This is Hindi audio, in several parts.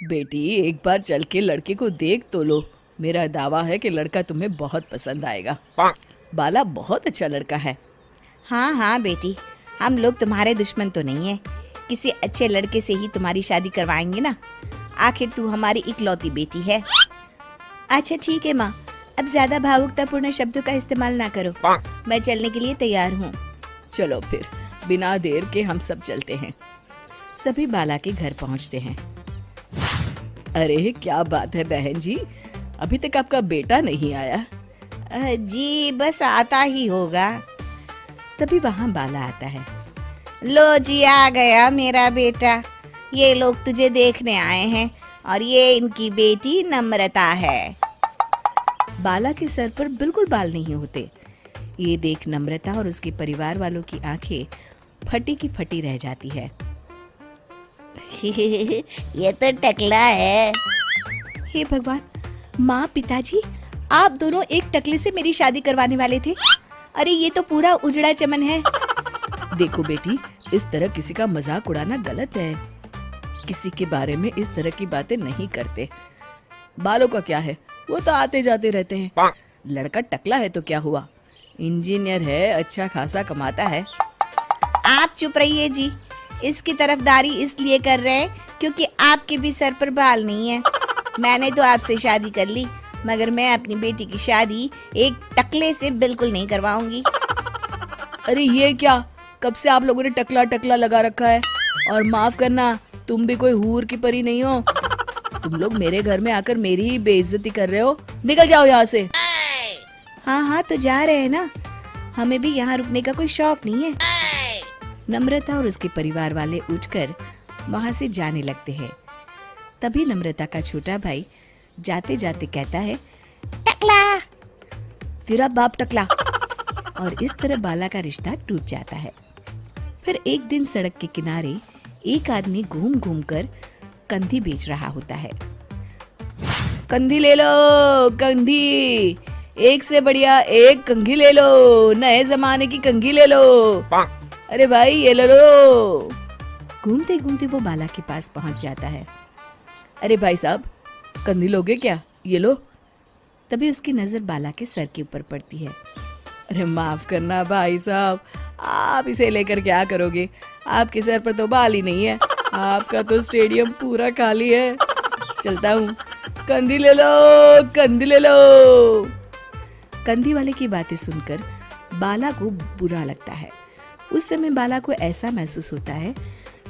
बेटी एक बार चल के लड़के को देख तो लो। मेरा दावा है कि लड़का तुम्हें बहुत पसंद आएगा। बाला बहुत अच्छा लड़का है। हाँ हाँ बेटी, हम लोग तुम्हारे दुश्मन तो नहीं है। किसी अच्छे लड़के से ही तुम्हारी शादी करवाएंगे ना। आखिर तू हमारी इकलौती बेटी है। अच्छा ठीक है माँ, अब ज्यादा भावुकतापूर्ण शब्दों का इस्तेमाल ना करो। मैं चलने के लिए तैयार हूँ। चलो फिर बिना देर के हम सब चलते हैं। सभी बाला के घर पहुँचते हैं। अरे क्या बात है बहन जी, अभी तक आपका बेटा नहीं आया? जी बस आता ही होगा। तभी वहाँ बाला आता है। लो जी आ गया मेरा बेटा। ये लोग तुझे देखने आए हैं और ये इनकी बेटी नम्रता है। बाला के सर पर बिल्कुल बाल नहीं होते। ये देख नम्रता और उसके परिवार वालों की आंखें फटी की फटी रह जाती है। ये तो टकला है। हे भगवान, माँ पिताजी, आप दोनों एक टकले से मेरी शादी करवाने वाले थे। अरे ये तो पूरा उजड़ा चमन है। देखो बेटी, इस तरह किसी का मजाक उड़ाना गलत है। किसी के बारे में इस तरह की बातें नहीं करते। बालों का क्या है, वो तो आते जाते रहते हैं। लड़का टकला है तो क्या हुआ, इंजीनियर है, अच्छा खासा कमाता है। आप चुप रहिए जी। इसकी तरफदारी इसलिए कर रहे हैं क्योंकि आपके भी सर पर बाल नहीं है। मैंने तो आपसे शादी कर ली, मगर मैं अपनी बेटी की शादी एक टकले से बिल्कुल नहीं करवाऊंगी। अरे ये क्या, कब से आप लोगों ने टकला टकला लगा रखा है? और माफ करना, तुम भी कोई हूर की परी नहीं हो। तुम लोग मेरे घर में आकर मेरी ही बेइज्जती कर रहे हो। निकल जाओ यहाँ से। हाँ हाँ तो जा रहे हैं ना, हमें भी यहाँ रुकने का कोई शौक नहीं है। नम्रता और उसके परिवार वाले उठकर वहाँ से जाने लगते हैं। तभी नम्रता का छोटा भाई जाते जाते कहता है, टकला, तेरा बाप टकला। और इस तरह बाला का रिश्ता टूट जाता है। फिर एक दिन सड़क के किनारे एक आदमी घूम घूम कर कंधी बेच रहा होता है। कंधी ले लो, कंधी, एक से बढ़िया एक कंघी ले लो, नए जमाने की कंघी ले लो। अरे भाई ये ले लो। घूमते घूमते वो बाला के पास पहुंच जाता है। अरे भाई साहब, कंधी लोगे क्या? ये लो। तभी उसकी नजर बाला के सर के ऊपर पड़ती है। अरे माफ करना भाई साहब, आप इसे लेकर क्या करोगे? आपके सर पर तो बाल ही नहीं है। आपका तो स्टेडियम पूरा खाली है। चलता हूँ, कंधी ले लो, कंधी ले लो। कंधी वाले की बातें सुनकर बाला को बुरा लगता है। उस समय बाला को ऐसा महसूस होता है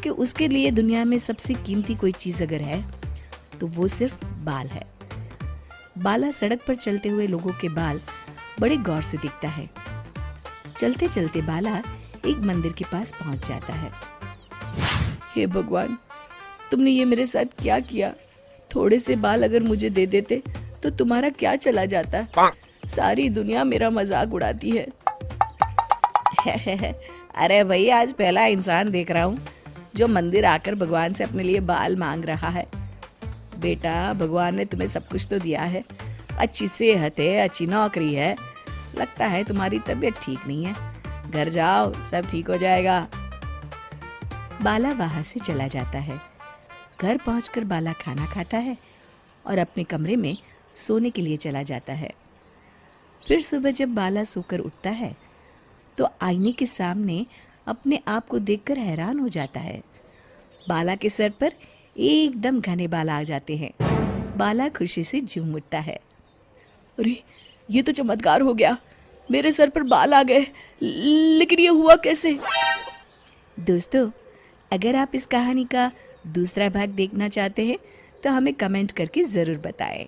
कि उसके लिए दुनिया में सबसे कीमती कोई चीज अगर है तो वो सिर्फ बाल है। बाला सड़क पर चलते हुए लोगों के बाल बड़े गौर से दिखता है। चलते चलते बाला एक मंदिर के पास पहुंच जाता है। हे भगवान, तुमने ये मेरे साथ क्या किया? थोड़े से बाल अगर मुझे दे देते तो तुम्हारा क्या चला जाता? सारी दुनिया मेरा मजाक उड़ाती है। अरे भाई, आज पहला इंसान देख रहा हूँ जो मंदिर आकर भगवान से अपने लिए बाल मांग रहा है। बेटा, भगवान ने तुम्हें सब कुछ तो दिया है, अच्छी सेहत है, अच्छी नौकरी है, लगता है तुम्हारी तबीयत ठीक नहीं है। घर जाओ, सब ठीक हो जाएगा। बाला वहां से चला जाता है। घर पहुंचकर बाला खाना खाता है और अपने कमरे में सोने के लिए चला जाता है। फिर सुबह जब बाला सोकर उठता है तो आईने के सामने अपने आप को देखकर हैरान हो जाता है। बाला के सर पर एकदम घने बाल आ जाते हैं। बाला खुशी से झूम उठता है। अरे ये तो चमत्कार हो गया, मेरे सर पर बाल आ गए। लेकिन ये हुआ कैसे? दोस्तों, अगर आप इस कहानी का दूसरा भाग देखना चाहते हैं तो हमें कमेंट करके ज़रूर बताएं।